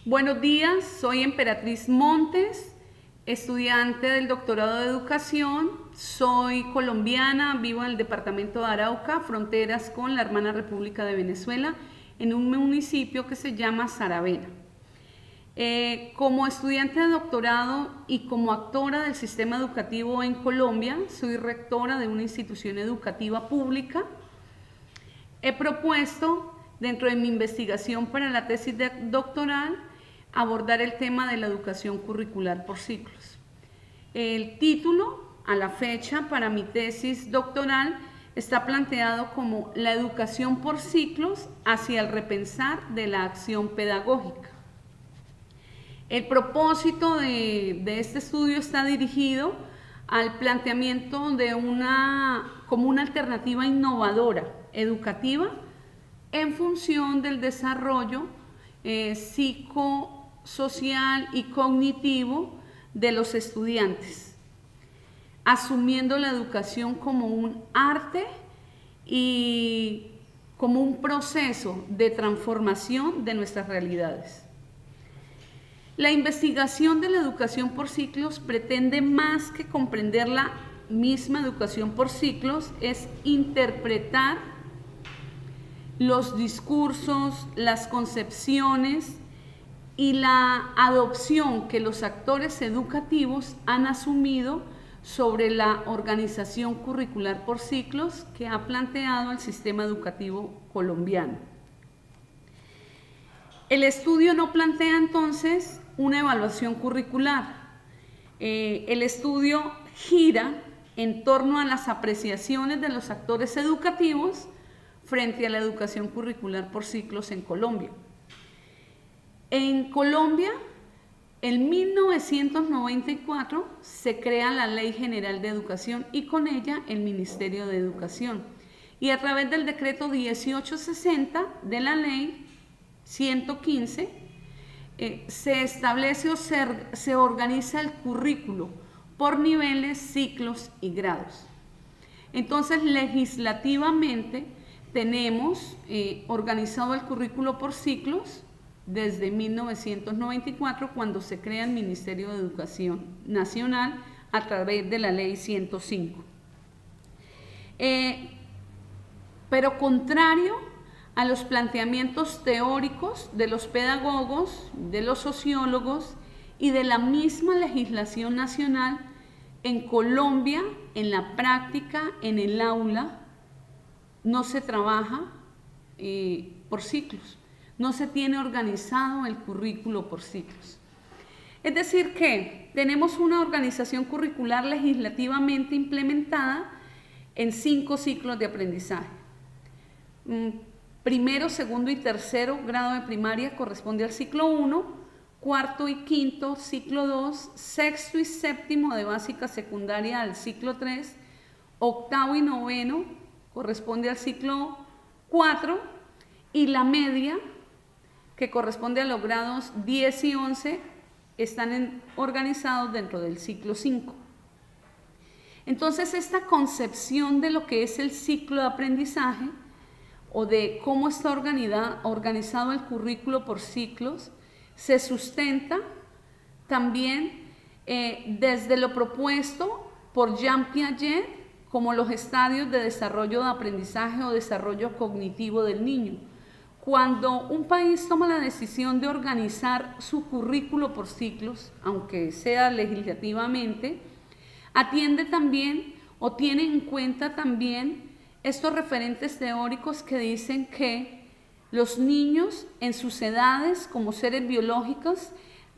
Buenos días, soy Emperatriz Montes, estudiante del doctorado de educación. Soy colombiana, vivo en el departamento de Arauca, fronteras con la hermana República de Venezuela, en un municipio que se llama Saravena. Como estudiante de doctorado y como actora del sistema educativo en Colombia, soy rectora de una institución educativa pública. He propuesto, dentro de mi investigación para la tesis doctoral, abordar el tema de la educación curricular por ciclos. El título, a la fecha, para mi tesis doctoral, está planteado como la educación por ciclos hacia el repensar de la acción pedagógica. El propósito de este estudio está dirigido al planteamiento de como una alternativa innovadora, educativa, en función del desarrollo psicosocial y cognitivo de los estudiantes, asumiendo la educación como un arte y como un proceso de transformación de nuestras realidades. La investigación de la educación por ciclos pretende, más que comprender la misma educación por ciclos, es interpretar los discursos, las concepciones y la adopción que los actores educativos han asumido sobre la organización curricular por ciclos que ha planteado el sistema educativo colombiano. El estudio no plantea entonces una evaluación curricular. El estudio gira en torno a las apreciaciones de los actores educativos frente a la educación curricular por ciclos en Colombia. En Colombia, en 1994 se crea la Ley General de Educación y con ella el Ministerio de Educación. Y a través del decreto 1860 de la Ley 115 se establece o se organiza el currículo por niveles, ciclos y grados. Entonces, legislativamente tenemos organizado el currículo por ciclos desde 1994, cuando se crea el Ministerio de Educación Nacional a través de la Ley 105. Pero contrario a los planteamientos teóricos de los pedagogos, de los sociólogos y de la misma legislación nacional, en Colombia, en la práctica, en el aula, no se trabaja por ciclos, no se tiene organizado el currículo por ciclos. Es decir que tenemos una organización curricular legislativamente implementada en 5 ciclos de aprendizaje. Primero, segundo y tercero grado de primaria corresponde al ciclo 1, cuarto y quinto ciclo 2, sexto y séptimo de básica secundaria al ciclo 3, octavo y noveno corresponde al ciclo 4 y la media, que corresponde a los grados 10 y 11, están organizados dentro del ciclo 5. Entonces, esta concepción de lo que es el ciclo de aprendizaje o de cómo está organizado el currículo por ciclos se sustenta también desde lo propuesto por Jean Piaget como los estadios de desarrollo de aprendizaje o desarrollo cognitivo del niño. Cuando un país toma la decisión de organizar su currículo por ciclos, aunque sea legislativamente, atiende también o tiene en cuenta también estos referentes teóricos que dicen que los niños en sus edades como seres biológicos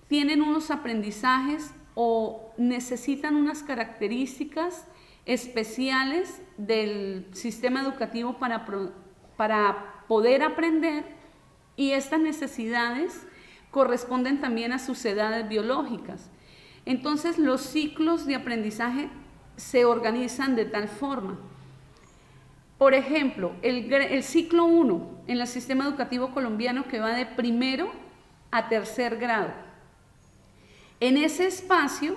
tienen unos aprendizajes o necesitan unas características especiales del sistema educativo para poder aprender, y estas necesidades corresponden también a sus edades biológicas. Entonces, los ciclos de aprendizaje se organizan de tal forma. Por ejemplo, el ciclo 1 en el sistema educativo colombiano, que va de primero a tercer grado. En ese espacio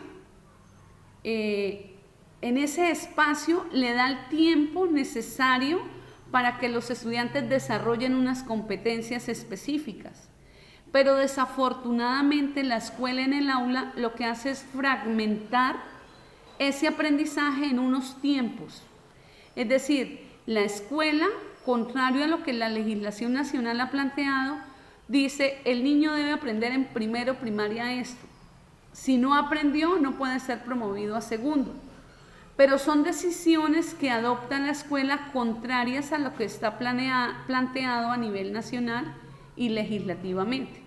le da el tiempo necesario para que los estudiantes desarrollen unas competencias específicas. pero desafortunadamente la escuela en el aula lo que hace es fragmentar ese aprendizaje en unos tiempos. Es decir, la escuela, contrario a lo que la legislación nacional ha planteado, dice el niño debe aprender en primero primaria esto. Si no aprendió, no puede ser promovido a segundo. Pero son decisiones que adopta la escuela contrarias a lo que está planteado a nivel nacional y legislativamente.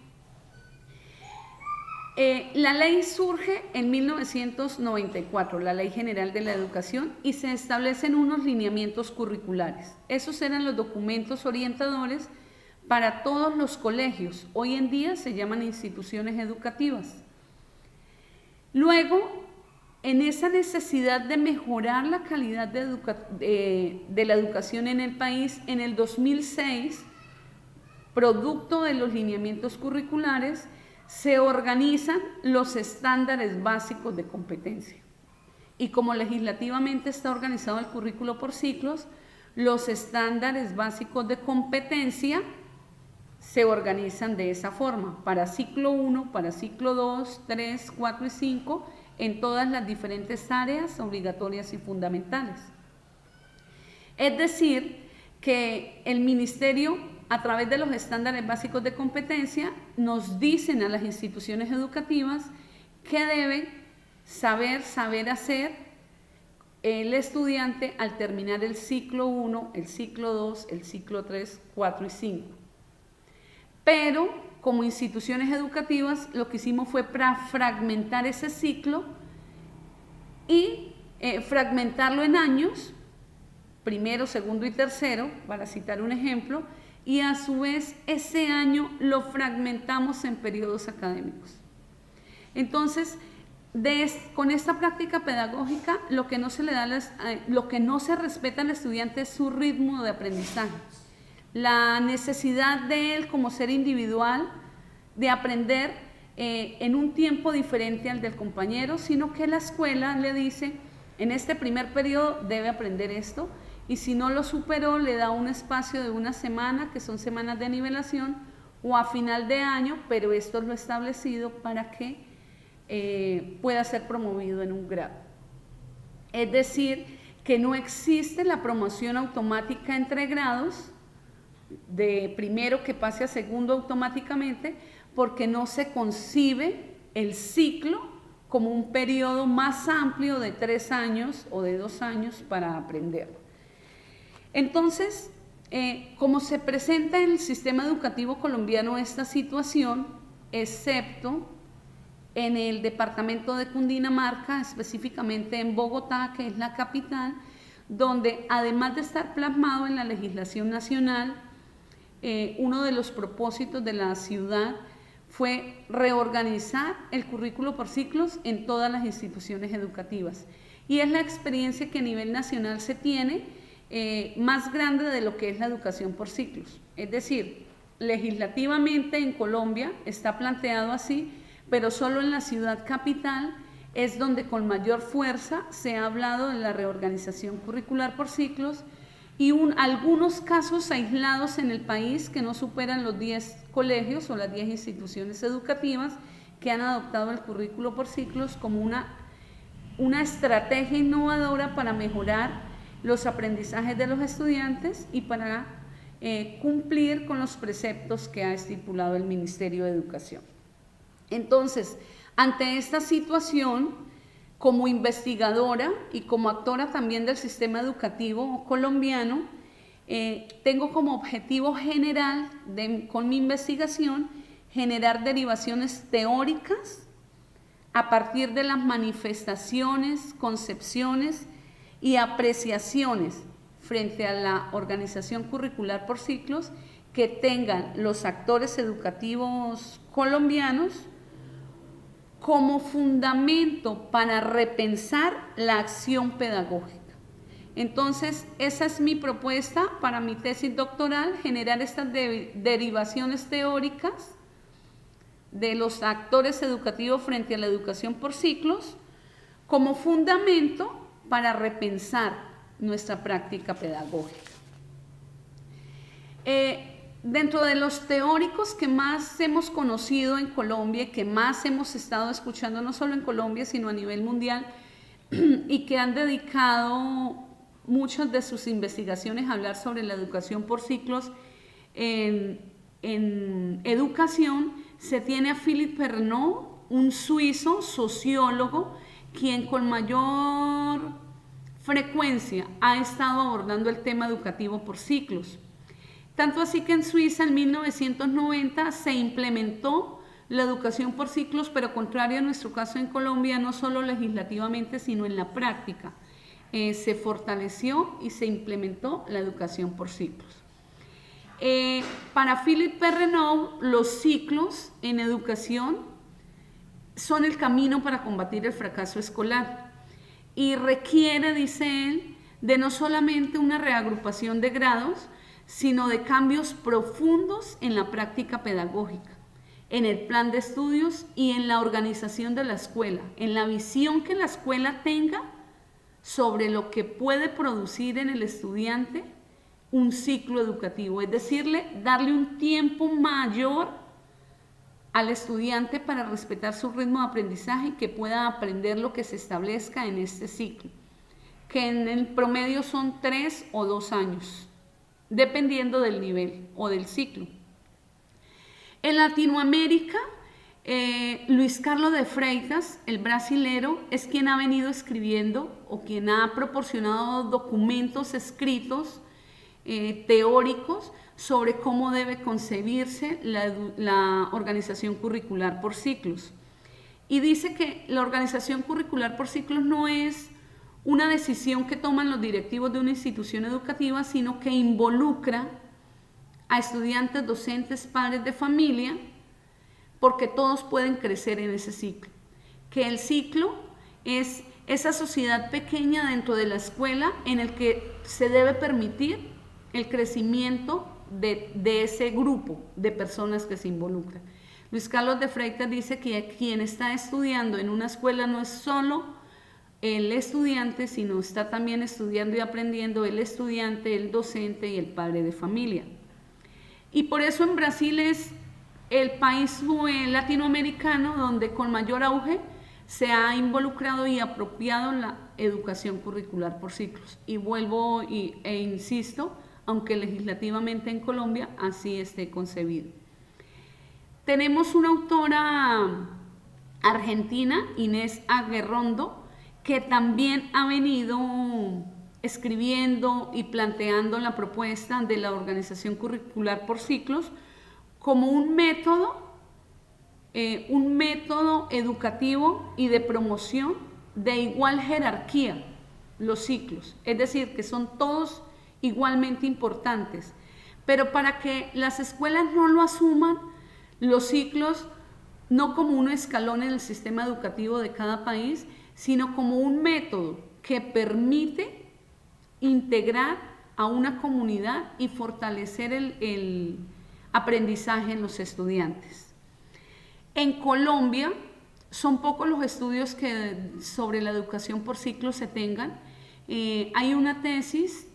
La ley surge en 1994, la Ley General de la Educación, y se establecen unos lineamientos curriculares. Esos eran los documentos orientadores para todos los colegios. Hoy en día se llaman instituciones educativas. Luego, en esa necesidad de mejorar la calidad de la educación en el país, en el 2006, producto de los lineamientos curriculares, se organizan los estándares básicos de competencia. Y como legislativamente está organizado el currículo por ciclos, los estándares básicos de competencia se organizan de esa forma, para ciclo 1, para ciclo 2, 3, 4 y 5, en todas las diferentes áreas obligatorias y fundamentales. Es decir, que el Ministerio, a través de los estándares básicos de competencia, nos dicen a las instituciones educativas qué debe saber hacer el estudiante al terminar el ciclo 1, el ciclo 2, el ciclo 3, 4 y 5. Pero como instituciones educativas lo que hicimos fue fragmentar ese ciclo y fragmentarlo en años, primero, segundo y tercero, para citar un ejemplo, y a su vez ese año lo fragmentamos en periodos académicos. Entonces, con esta práctica pedagógica, lo que no se respeta al estudiante es su ritmo de aprendizaje, la necesidad de él como ser individual de aprender en un tiempo diferente al del compañero, sino que la escuela le dice, en este primer periodo debe aprender esto, y si no lo superó, le da un espacio de una semana, que son semanas de nivelación, o a final de año, pero esto es lo establecido para que pueda ser promovido en un grado. Es decir, que no existe la promoción automática entre grados, de primero que pase a segundo automáticamente, porque no se concibe el ciclo como un periodo más amplio de 3 años o de 2 años para aprender. Entonces, como se presenta en el sistema educativo colombiano esta situación, excepto en el departamento de Cundinamarca, específicamente en Bogotá, que es la capital, donde además de estar plasmado en la legislación nacional, uno de los propósitos de la ciudad fue reorganizar el currículo por ciclos en todas las instituciones educativas. Y es la experiencia que a nivel nacional se tiene, más grande de lo que es la educación por ciclos. Es decir, legislativamente en Colombia está planteado así, pero solo en la ciudad capital es donde con mayor fuerza se ha hablado de la reorganización curricular por ciclos, y algunos casos aislados en el país que no superan los 10 colegios o las 10 instituciones educativas que han adoptado el currículo por ciclos como una estrategia innovadora para mejorar los aprendizajes de los estudiantes y para cumplir con los preceptos que ha estipulado el Ministerio de Educación. Entonces, ante esta situación, como investigadora y como actora también del sistema educativo colombiano, tengo como objetivo general con mi investigación generar derivaciones teóricas a partir de las manifestaciones, concepciones y apreciaciones frente a la organización curricular por ciclos que tengan los actores educativos colombianos como fundamento para repensar la acción pedagógica. Entonces, esa es mi propuesta para mi tesis doctoral, generar estas derivaciones teóricas de los actores educativos frente a la educación por ciclos como fundamento para repensar nuestra práctica pedagógica. dentro de los teóricos que más hemos conocido en Colombia, que más hemos estado escuchando no solo en Colombia, sino a nivel mundial, y que han dedicado muchas de sus investigaciones a hablar sobre la educación por ciclos en educación, se tiene a Philippe Perrenot, un suizo sociólogo, quien con mayor frecuencia ha estado abordando el tema educativo por ciclos. Tanto así que en Suiza en 1990 se implementó la educación por ciclos, pero contrario a nuestro caso en Colombia, no solo legislativamente, sino en la práctica. Se fortaleció y se implementó la educación por ciclos. Para Philippe Perrenot, los ciclos en educación son el camino para combatir el fracaso escolar y requiere, dice él, de no solamente una reagrupación de grados, sino de cambios profundos en la práctica pedagógica, en el plan de estudios y en la organización de la escuela, en la visión que la escuela tenga sobre lo que puede producir en el estudiante un ciclo educativo, es decir, darle un tiempo mayor al estudiante para respetar su ritmo de aprendizaje y que pueda aprender lo que se establezca en este ciclo, que en el promedio son 3 o 2 años, dependiendo del nivel o del ciclo. En Latinoamérica, Luis Carlos de Freitas, el brasilero, es quien ha venido escribiendo o quien ha proporcionado documentos escritos teóricos sobre cómo debe concebirse la organización curricular por ciclos. Y dice que la organización curricular por ciclos no es una decisión que toman los directivos de una institución educativa, sino que involucra a estudiantes, docentes, padres de familia, porque todos pueden crecer en ese ciclo. Que el ciclo es esa sociedad pequeña dentro de la escuela en el que se debe permitir el crecimiento de ese grupo de personas que se involucran. Luis Carlos de Freitas dice que quien está estudiando en una escuela no es solo el estudiante, sino está también estudiando y aprendiendo el estudiante, el docente y el padre de familia. Y por eso en Brasil es el país latinoamericano donde con mayor auge se ha involucrado y apropiado la educación curricular por ciclos. Y vuelvo e insisto, aunque legislativamente en Colombia así esté concebido. Tenemos una autora argentina, Inés Aguerrondo, que también ha venido escribiendo y planteando la propuesta de la organización curricular por ciclos como un método educativo y de promoción de igual jerarquía, los ciclos, es decir, que son todos igualmente importantes, pero para que las escuelas no lo asuman, los ciclos no como un escalón en el sistema educativo de cada país, sino como un método que permite integrar a una comunidad y fortalecer el aprendizaje en los estudiantes. En Colombia son pocos los estudios que sobre la educación por ciclos se tengan. Hay una tesis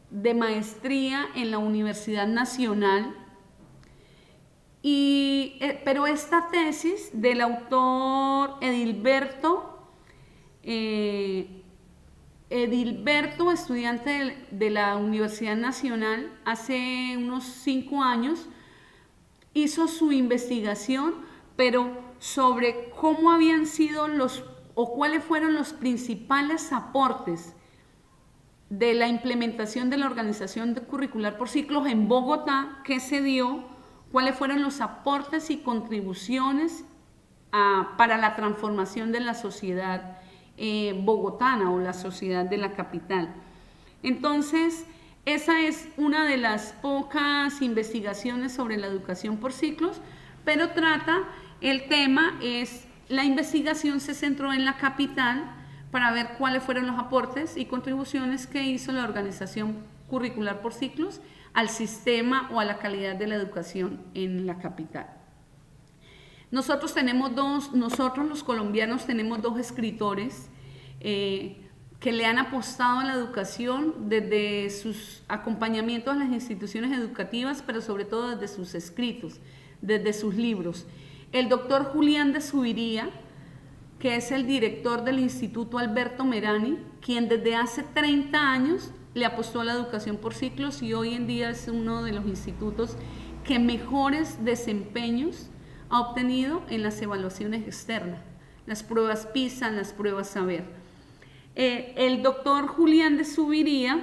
de maestría en la Universidad Nacional, pero esta tesis del autor Edilberto, estudiante de la Universidad Nacional, hace unos 5 años, hizo su investigación, pero sobre cómo habían sido o cuáles fueron los principales aportes de la implementación de la organización curricular por ciclos en Bogotá, qué se dio, cuáles fueron los aportes y contribuciones para la transformación de la sociedad bogotana o la sociedad de la capital. Entonces, esa es una de las pocas investigaciones sobre la educación por ciclos, pero la investigación se centró en la capital para ver cuáles fueron los aportes y contribuciones que hizo la organización curricular por ciclos al sistema o a la calidad de la educación en la capital. Nosotros los colombianos tenemos 2 escritores que le han apostado a la educación desde sus acompañamientos a las instituciones educativas, pero sobre todo desde sus escritos, desde sus libros. El doctor Julián de Zuviría, que es el director del Instituto Alberto Merani, quien desde hace 30 años le apostó a la educación por ciclos y hoy en día es uno de los institutos que mejores desempeños ha obtenido en las evaluaciones externas, las pruebas PISA, las pruebas Saber. El doctor Julián de Zuviría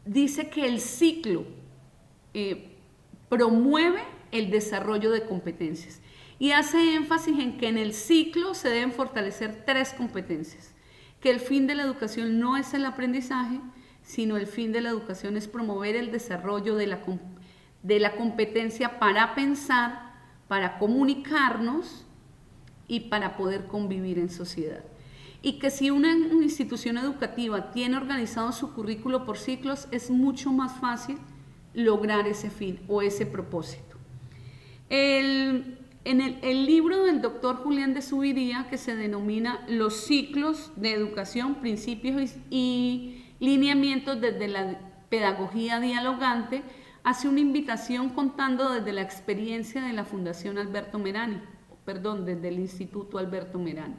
dice que el ciclo promueve el desarrollo de competencias y hace énfasis en que en el ciclo se deben fortalecer 3 competencias, que el fin de la educación no es el aprendizaje, sino el fin de la educación es promover el desarrollo de la competencia para pensar, para comunicarnos y para poder convivir en sociedad. Y que si una institución educativa tiene organizado su currículo por ciclos, es mucho más fácil lograr ese fin o ese propósito. En el libro del doctor Julián de Zuviría, que se denomina Los ciclos de educación, principios y lineamientos desde la pedagogía dialogante, hace una invitación contando desde la experiencia de la Fundación Alberto Merani, desde el Instituto Alberto Merani.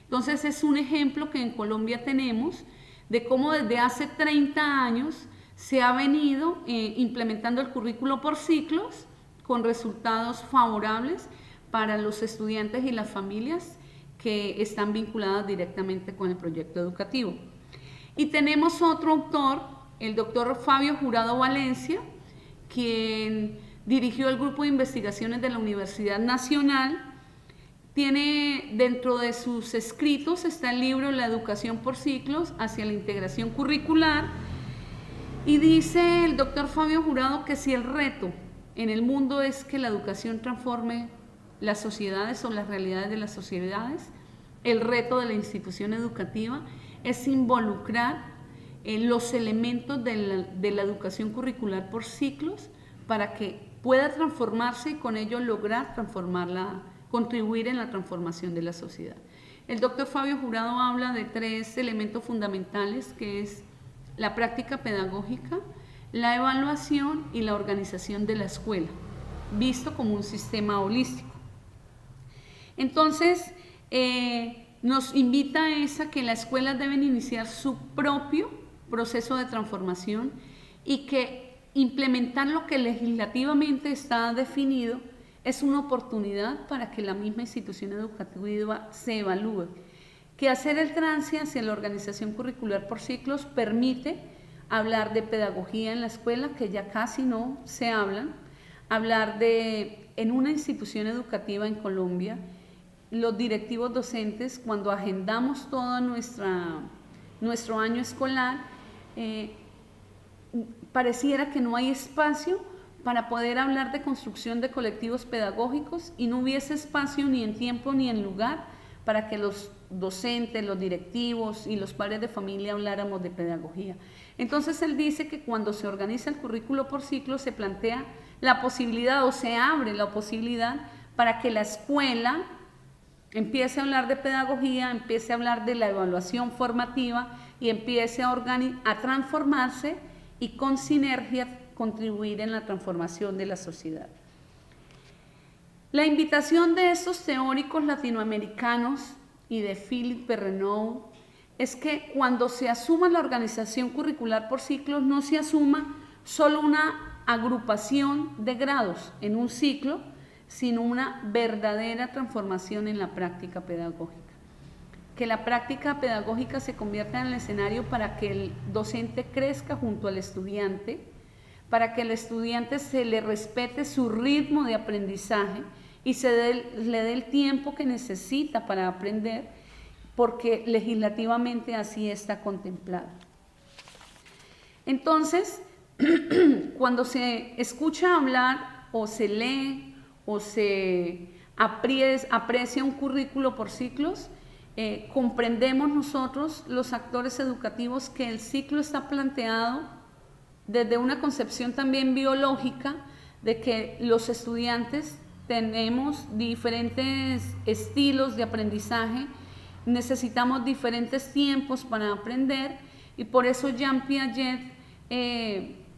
Entonces es un ejemplo que en Colombia tenemos de cómo desde hace 30 años se ha venido implementando el currículo por ciclos con resultados favorables para los estudiantes y las familias que están vinculadas directamente con el proyecto educativo. Y tenemos otro autor, el doctor Fabio Jurado Valencia, quien dirigió el grupo de investigaciones de la Universidad Nacional. Tiene dentro de sus escritos está el libro La educación por ciclos hacia la integración curricular, y dice el doctor Fabio Jurado que si el reto en el mundo es que la educación transforme las sociedades o las realidades de las sociedades, el reto de la institución educativa es involucrar los elementos de la educación curricular por ciclos para que pueda transformarse y con ello lograr contribuir en la transformación de la sociedad. El doctor Fabio Jurado habla de 3 elementos fundamentales, que es la práctica pedagógica, la evaluación y la organización de la escuela, visto como un sistema holístico. Entonces, nos invita a que las escuelas deben iniciar su propio proceso de transformación y que implementar lo que legislativamente está definido es una oportunidad para que la misma institución educativa se evalúe. Que hacer el trance hacia la organización curricular por ciclos permite hablar de pedagogía en la escuela, que ya casi no se hablar en una institución educativa en Colombia, los directivos docentes, cuando agendamos todo nuestro año escolar, pareciera que no hay espacio para poder hablar de construcción de colectivos pedagógicos y no hubiese espacio ni en tiempo ni en lugar para que los docentes, los directivos y los padres de familia habláramos de pedagogía. Entonces él dice que cuando se organiza el currículo por ciclo se plantea la posibilidad o se abre la posibilidad para que la escuela empiece a hablar de pedagogía, empiece a hablar de la evaluación formativa y empiece a transformarse y con sinergia contribuir en la transformación de la sociedad. La invitación de estos teóricos latinoamericanos y de Philippe Perrenot es que cuando se asuma la organización curricular por ciclos no se asuma solo una agrupación de grados en un ciclo, sino una verdadera transformación en la práctica pedagógica. Que la práctica pedagógica se convierta en el escenario para que el docente crezca junto al estudiante, para que al estudiante se le respete su ritmo de aprendizaje y le dé el tiempo que necesita para aprender, porque legislativamente así está contemplado. Entonces, cuando se escucha hablar o se lee o se aprecia un currículo por ciclos, comprendemos nosotros, los actores educativos, que el ciclo está planteado desde una concepción también biológica de que los estudiantes tenemos diferentes estilos de aprendizaje necesitamos diferentes tiempos para aprender, y por eso Jean Piaget,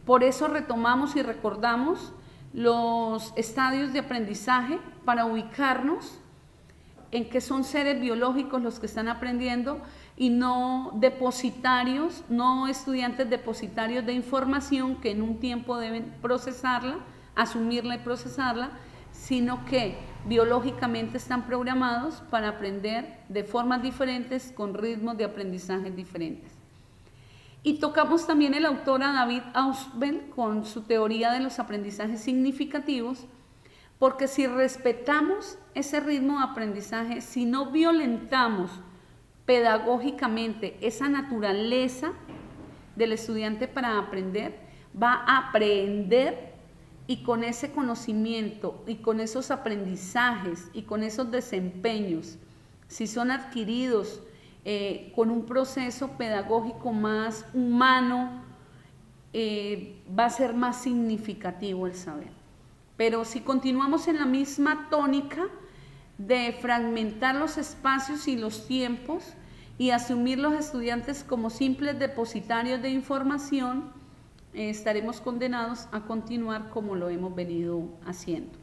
por eso retomamos y recordamos los estadios de aprendizaje para ubicarnos en que son seres biológicos los que están aprendiendo y no depositarios, no estudiantes depositarios de información que en un tiempo deben procesarla, asumirla y procesarla, sino que biológicamente están programados para aprender de formas diferentes, con ritmos de aprendizaje diferentes. Y tocamos también el autor a David Ausubel con su teoría de los aprendizajes significativos, porque si respetamos ese ritmo de aprendizaje, si no violentamos pedagógicamente esa naturaleza del estudiante para aprender, va a aprender, y con ese conocimiento y con esos aprendizajes y con esos desempeños, si son adquiridos con un proceso pedagógico más humano, va a ser más significativo el saber. Pero si continuamos en la misma tónica de fragmentar los espacios y los tiempos y asumir los estudiantes como simples depositarios de información, estaremos condenados a continuar como lo hemos venido haciendo.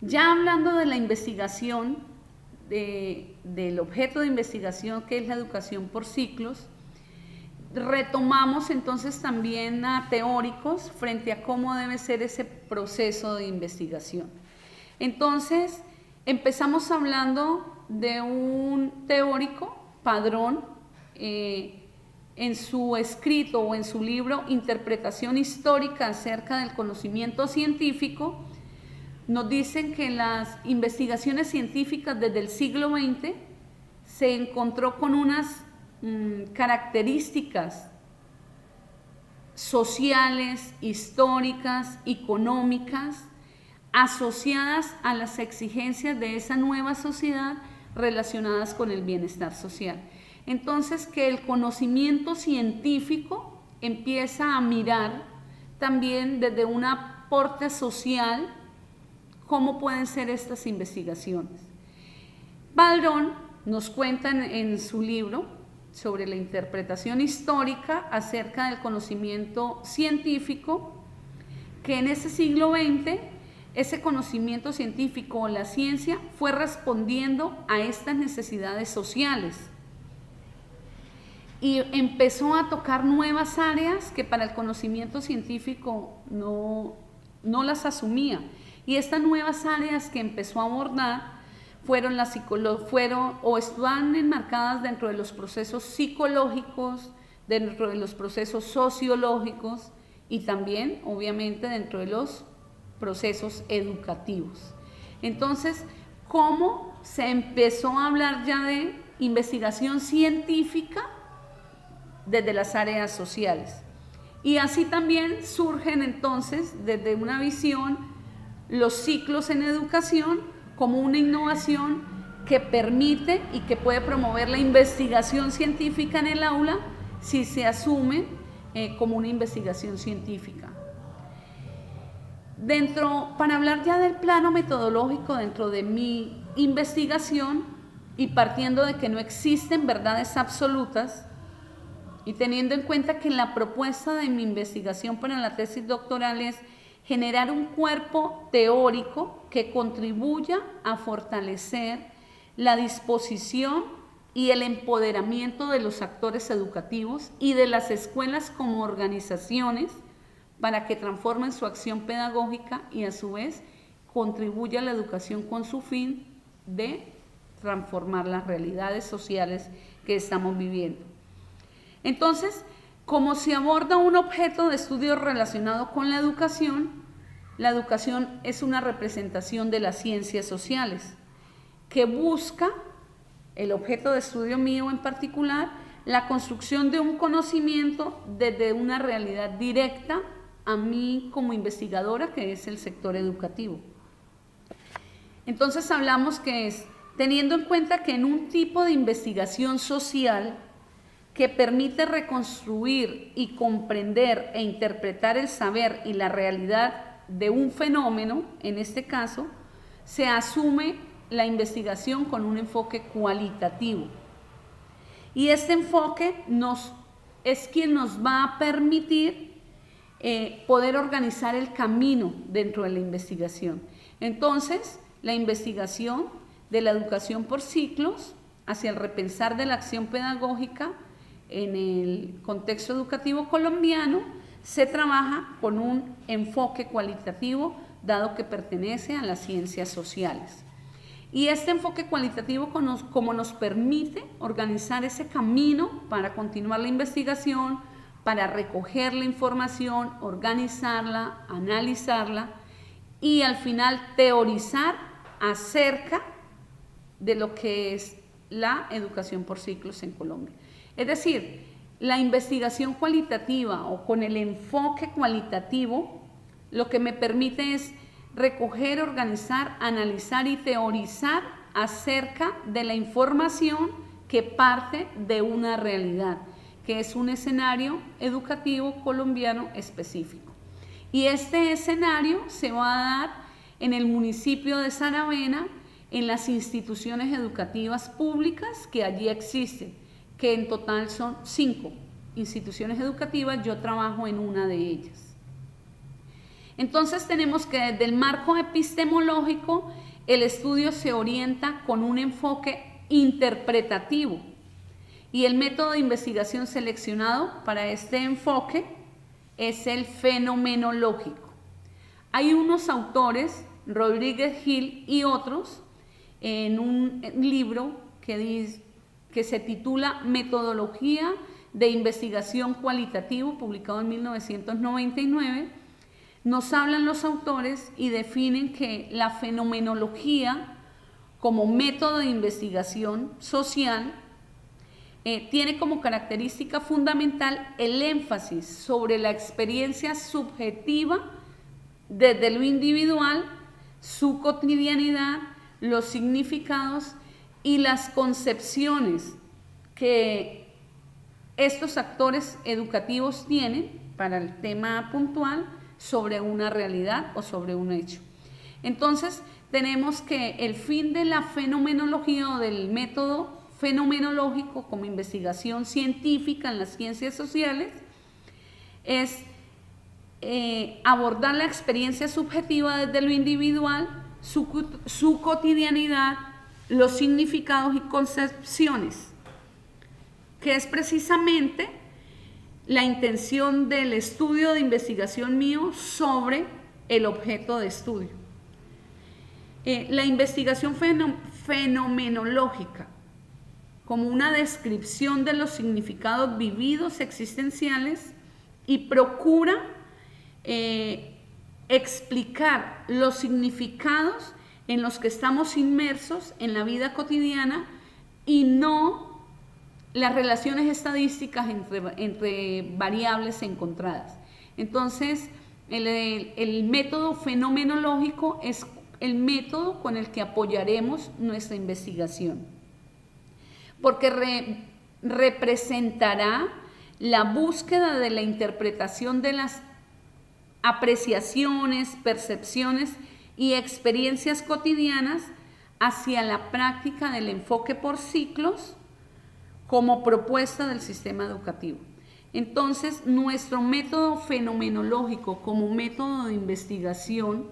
Ya hablando de la investigación, del objeto de investigación, que es la educación por ciclos, retomamos entonces también a teóricos frente a cómo debe ser ese proceso de investigación. Entonces, empezamos hablando de un teórico, Padrón, en su escrito o en su libro Interpretación histórica acerca del conocimiento científico, nos dicen que las investigaciones científicas desde el siglo XX se encontró con unas características sociales, históricas, económicas, asociadas a las exigencias de esa nueva sociedad relacionadas con el bienestar social. Entonces, que el conocimiento científico empieza a mirar también desde un aporte social cómo pueden ser estas investigaciones. Padrón nos cuenta en su libro sobre la interpretación histórica acerca del conocimiento científico, que en ese siglo XX ese conocimiento científico o la ciencia fue respondiendo a estas necesidades sociales y empezó a tocar nuevas áreas que para el conocimiento científico no las asumía. Y estas nuevas áreas que empezó a abordar fueron o están enmarcadas dentro de los procesos psicológicos, dentro de los procesos sociológicos y también, obviamente, dentro de los procesos educativos. Entonces, ¿cómo se empezó a hablar ya de investigación científica desde las áreas sociales? Y así también surgen entonces, desde una visión, los ciclos en educación como una innovación que permite y que puede promover la investigación científica en el aula si se asume como una investigación científica. Para hablar ya del plano metodológico dentro de mi investigación y partiendo de que no existen verdades absolutas y teniendo en cuenta que la propuesta de mi investigación para la tesis doctoral es generar un cuerpo teórico que contribuya a fortalecer la disposición y el empoderamiento de los actores educativos y de las escuelas como organizaciones para que transformen su acción pedagógica y a su vez contribuya a la educación con su fin de transformar las realidades sociales que estamos viviendo. Entonces, como se aborda un objeto de estudio relacionado con la educación es una representación de las ciencias sociales que busca, el objeto de estudio mío en particular, la construcción de un conocimiento desde una realidad directa a mí como investigadora, que es el sector educativo. Entonces hablamos que es, teniendo en cuenta que en un tipo de investigación social que permite reconstruir y comprender e interpretar el saber y la realidad de un fenómeno, en este caso, se asume la investigación con un enfoque cualitativo. Y este enfoque es quien nos va a permitir poder organizar el camino dentro de la investigación. Entonces, la investigación de la educación por ciclos hacia el repensar de la acción pedagógica en el contexto educativo colombiano se trabaja con un enfoque cualitativo, dado que pertenece a las ciencias sociales. Y este enfoque cualitativo como nos permite organizar ese camino para continuar la investigación, para recoger la información, organizarla, analizarla y al final teorizar acerca de lo que es la educación por ciclos en Colombia. Es decir, la investigación cualitativa o con el enfoque cualitativo lo que me permite es recoger, organizar, analizar y teorizar acerca de la información que parte de una realidad, que es un escenario educativo colombiano específico. Y este escenario se va a dar en el municipio de Saravena, en las instituciones educativas públicas que allí existen, que en total son 5 instituciones educativas, yo trabajo en una de ellas. Entonces tenemos que desde el marco epistemológico el estudio se orienta con un enfoque interpretativo y el método de investigación seleccionado para este enfoque es el fenomenológico. Hay unos autores, Rodríguez Gil y otros, en un libro que se titula Metodología de Investigación Cualitativo, publicado en 1999, nos hablan los autores y definen que la fenomenología como método de investigación social tiene como característica fundamental el énfasis sobre la experiencia subjetiva desde lo individual, su cotidianidad, los significados y las concepciones que estos actores educativos tienen para el tema puntual sobre una realidad o sobre un hecho. Entonces, tenemos que el fin de la fenomenología o del método fenomenológico como investigación científica en las ciencias sociales es abordar la experiencia subjetiva desde lo individual, su cotidianidad, los significados y concepciones, que es precisamente la intención del estudio de investigación mío sobre el objeto de estudio. La investigación fenomenológica como una descripción de los significados vividos existenciales y procura explicar los significados en los que estamos inmersos en la vida cotidiana y no las relaciones estadísticas entre variables encontradas. Entonces, el método fenomenológico es el método con el que apoyaremos nuestra investigación, porque representará la búsqueda de la interpretación de las apreciaciones, percepciones y experiencias cotidianas hacia la práctica del enfoque por ciclos como propuesta del sistema educativo. Entonces, nuestro método fenomenológico como método de investigación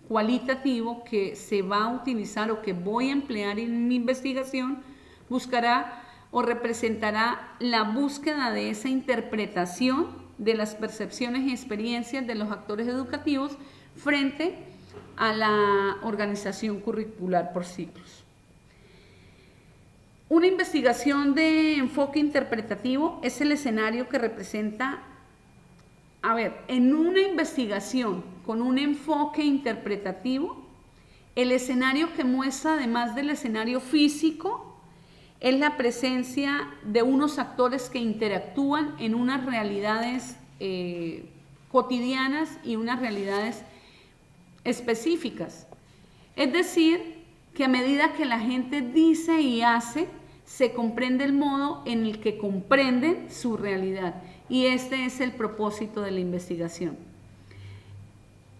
cualitativo que se va a utilizar o que voy a emplear en mi investigación buscará o representará la búsqueda de esa interpretación de las percepciones y experiencias de los actores educativos frente a la organización curricular por ciclos. Una investigación de enfoque interpretativo es el escenario que representa, en una investigación con un enfoque interpretativo, el escenario que muestra, además del escenario físico, es la presencia de unos actores que interactúan en unas realidades cotidianas y unas realidades específicas. Es decir, que a medida que la gente dice y hace, se comprende el modo en el que comprenden su realidad. Y este es el propósito de la investigación.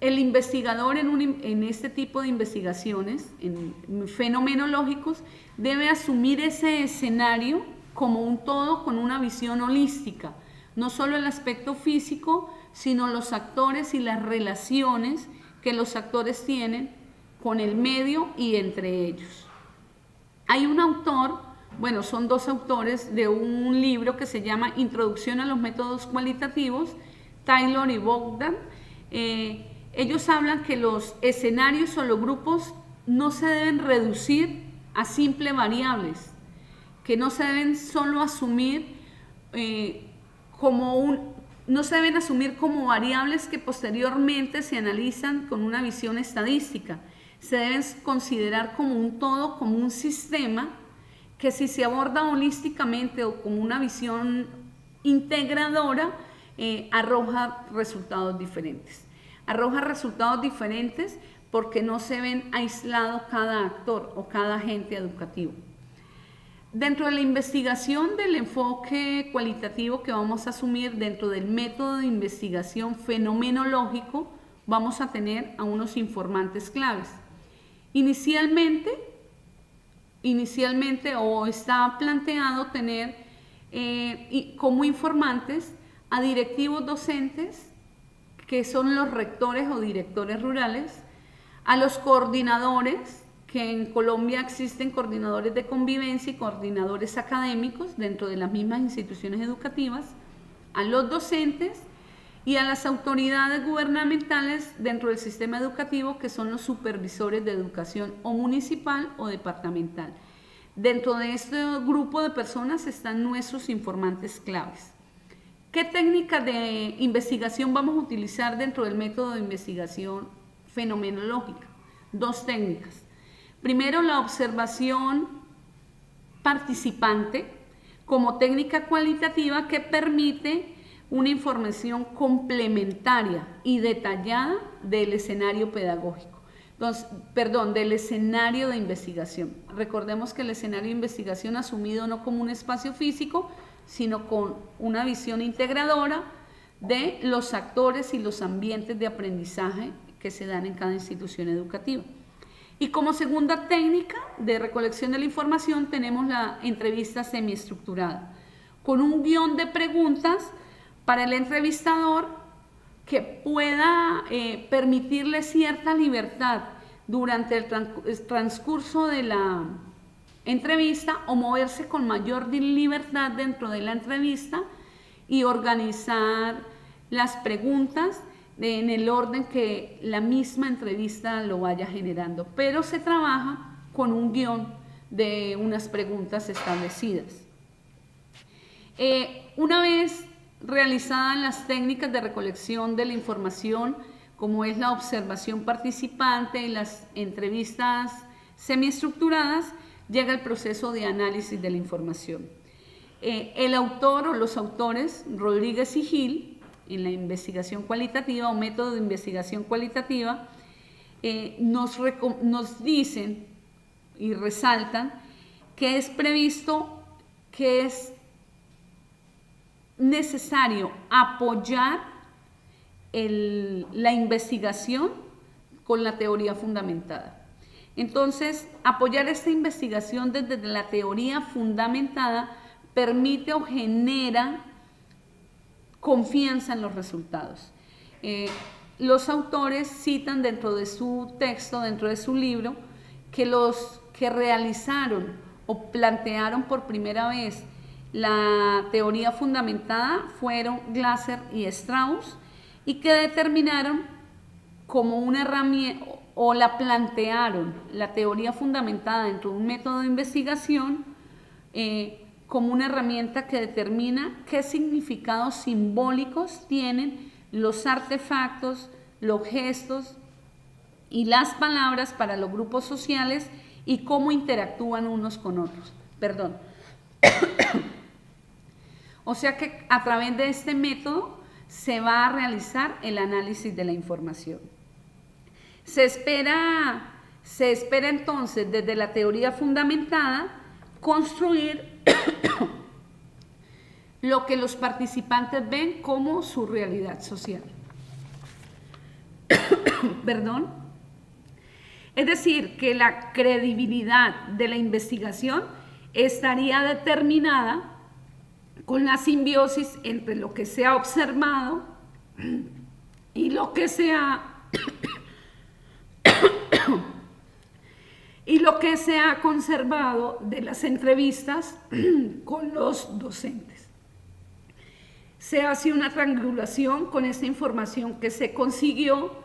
El investigador en este tipo de investigaciones, en fenomenológicos, debe asumir ese escenario como un todo con una visión holística, no solo el aspecto físico, sino los actores y las relaciones que los actores tienen con el medio y entre ellos. Hay un autor, bueno, son dos autores de un libro que se llama Introducción a los métodos cualitativos, Taylor y Bogdan. Ellos hablan que los escenarios o los grupos no se deben reducir a simples variables, que no se deben solo asumir no se deben asumir como variables que posteriormente se analizan con una visión estadística. Se deben considerar como un todo, como un sistema, que si se aborda holísticamente o como una visión integradora, arroja resultados diferentes. Arroja resultados diferentes porque no se ven aislados cada actor o cada agente educativo. Dentro de la investigación del enfoque cualitativo que vamos a asumir dentro del método de investigación fenomenológico, vamos a tener a unos informantes claves. Inicialmente o está planteado tener como informantes a directivos docentes, que son los rectores o directores rurales, a los coordinadores, que en Colombia existen coordinadores de convivencia y coordinadores académicos dentro de las mismas instituciones educativas, a los docentes y a las autoridades gubernamentales dentro del sistema educativo, que son los supervisores de educación o municipal o departamental. Dentro de este grupo de personas están nuestros informantes claves. ¿Qué técnicas de investigación vamos a utilizar dentro del método de investigación fenomenológica? Dos técnicas. Primero, la observación participante como técnica cualitativa que permite una información complementaria y detallada del escenario pedagógico. Entonces, del escenario de investigación. Recordemos que el escenario de investigación asumido no como un espacio físico, sino con una visión integradora de los actores y los ambientes de aprendizaje que se dan en cada institución educativa. Y como segunda técnica de recolección de la información tenemos la entrevista semiestructurada, con un guión de preguntas para el entrevistador que pueda permitirle cierta libertad durante el transcurso de la entrevista o moverse con mayor libertad dentro de la entrevista y organizar las preguntas en el orden que la misma entrevista lo vaya generando, pero se trabaja con un guión de unas preguntas establecidas. Una vez realizadas las técnicas de recolección de la información, como es la observación participante y las entrevistas semiestructuradas, llega el proceso de análisis de la información. El autor o los autores, Rodríguez y Gil, en la investigación cualitativa o método de investigación cualitativa, nos dicen y resaltan que es previsto, que es necesario apoyar la investigación con la teoría fundamentada. Entonces, apoyar esta investigación desde la teoría fundamentada permite o genera confianza en los resultados. Los autores citan dentro de su texto, dentro de su libro, que los que realizaron o plantearon por primera vez la teoría fundamentada fueron Glasser y Strauss, y que determinaron como una herramienta o la plantearon, la teoría fundamentada dentro de un método de investigación, como una herramienta que determina qué significados simbólicos tienen los artefactos, los gestos y las palabras para los grupos sociales y cómo interactúan unos con otros. O sea que a través de este método se va a realizar el análisis de la información. Se espera entonces desde la teoría fundamentada construir lo que los participantes ven como su realidad social. perdón. Es decir, que la credibilidad de la investigación estaría determinada con la simbiosis entre lo que se ha observado y lo que se ha conservado de las entrevistas con los docentes. Se hace una triangulación con esta información que se consiguió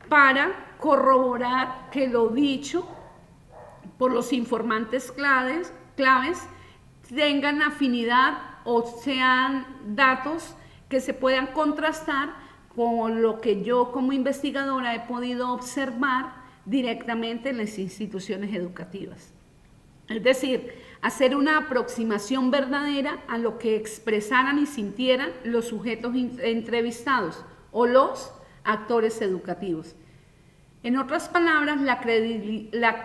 para corroborar que lo dicho por los informantes claves tengan afinidad o sean datos que se puedan contrastar con lo que yo como investigadora he podido observar directamente en las instituciones educativas. Es decir, hacer una aproximación verdadera a lo que expresaran y sintieran los sujetos entrevistados o los actores educativos. En otras palabras, la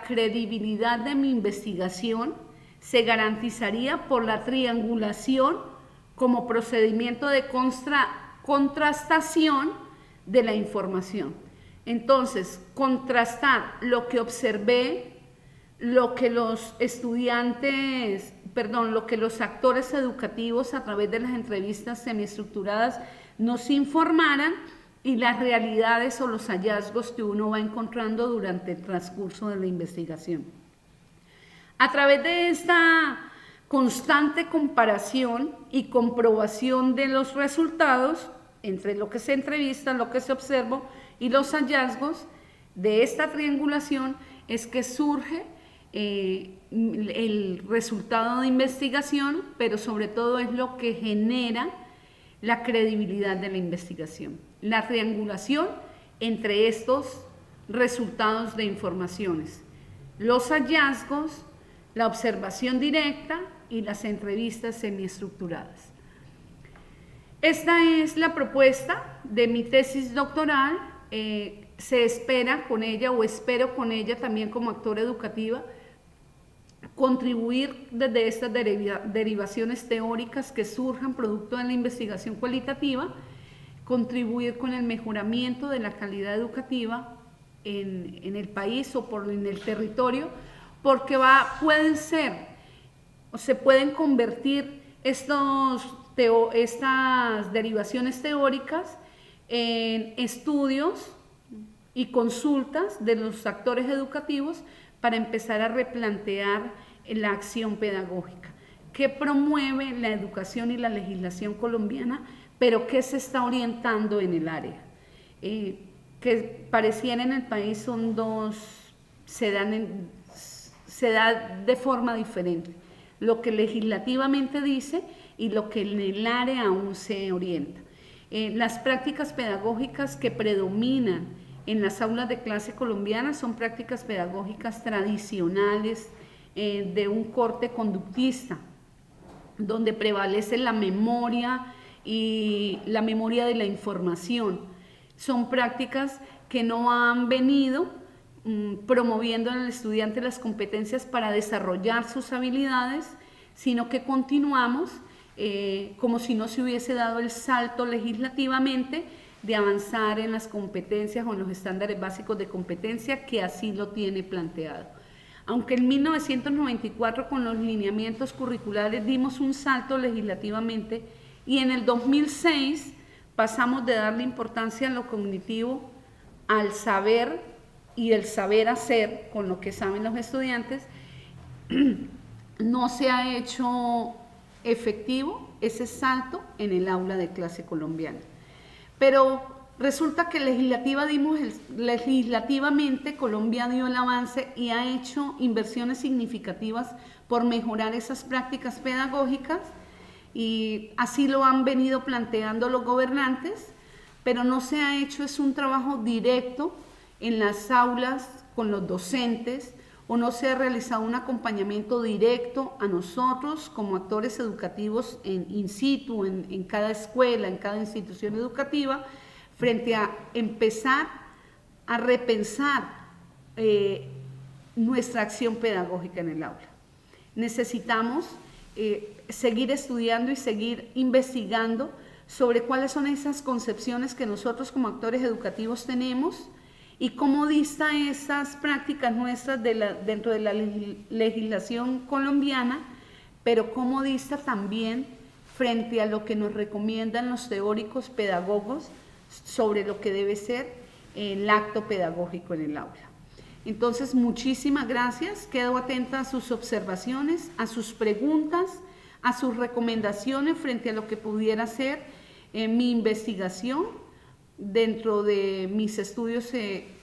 credibilidad de mi investigación se garantizaría por la triangulación como procedimiento de contrastación de la información. Entonces, contrastar lo que observé, lo que los actores educativos a través de las entrevistas semiestructuradas nos informaran y las realidades o los hallazgos que uno va encontrando durante el transcurso de la investigación. A través de esta constante comparación y comprobación de los resultados entre lo que se entrevista, lo que se observa y los hallazgos de esta triangulación es que surge el resultado de investigación, pero sobre todo es lo que genera la credibilidad de la investigación. La triangulación entre estos resultados de informaciones, los hallazgos, la observación directa y las entrevistas semiestructuradas. Esta es la propuesta de mi tesis doctoral. Se espera con ella, o espero con ella también como actora educativa, contribuir desde estas derivaciones teóricas que surjan producto de la investigación cualitativa, contribuir con el mejoramiento de la calidad educativa en el país o en el territorio, porque se pueden convertir estas derivaciones teóricas en estudios y consultas de los actores educativos para empezar a replantear la acción pedagógica que promueve la educación y la legislación colombiana, pero que se está orientando en el área. Que pareciera en el país son dos, se da de forma diferente, lo que legislativamente dice y lo que en el área aún se orienta. Las prácticas pedagógicas que predominan en las aulas de clase colombianas son prácticas pedagógicas tradicionales de un corte conductista, donde prevalece la memoria y la memoria de la información. Son prácticas que no han venido promoviendo en el estudiante las competencias para desarrollar sus habilidades, sino que continuamos como si no se hubiese dado el salto legislativamente de avanzar en las competencias o en los estándares básicos de competencia que así lo tiene planteado. Aunque en 1994 con los lineamientos curriculares dimos un salto legislativamente y en el 2006 pasamos de darle importancia a lo cognitivo al saber y el saber hacer con lo que saben los estudiantes, no se ha hecho efectivo ese salto en el aula de clase colombiana. Pero resulta que legislativamente Colombia dio el avance y ha hecho inversiones significativas por mejorar esas prácticas pedagógicas, y así lo han venido planteando los gobernantes, pero no se ha hecho un trabajo directo en las aulas con los docentes, o no se ha realizado un acompañamiento directo a nosotros como actores educativos in situ, en cada escuela, en cada institución educativa, frente a empezar a repensar nuestra acción pedagógica en el aula. Necesitamos seguir estudiando y seguir investigando sobre cuáles son esas concepciones que nosotros como actores educativos tenemos y cómo dista esas prácticas nuestras dentro de la legislación colombiana, pero cómo dista también frente a lo que nos recomiendan los teóricos pedagogos sobre lo que debe ser el acto pedagógico en el aula. Entonces, muchísimas gracias. Quedo atenta a sus observaciones, a sus preguntas, a sus recomendaciones frente a lo que pudiera ser mi investigación dentro de mis estudios,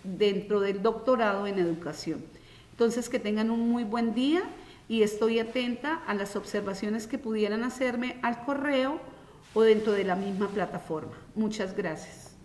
dentro del doctorado en educación. Entonces, que tengan un muy buen día y estoy atenta a las observaciones que pudieran hacerme al correo o dentro de la misma plataforma. Muchas gracias.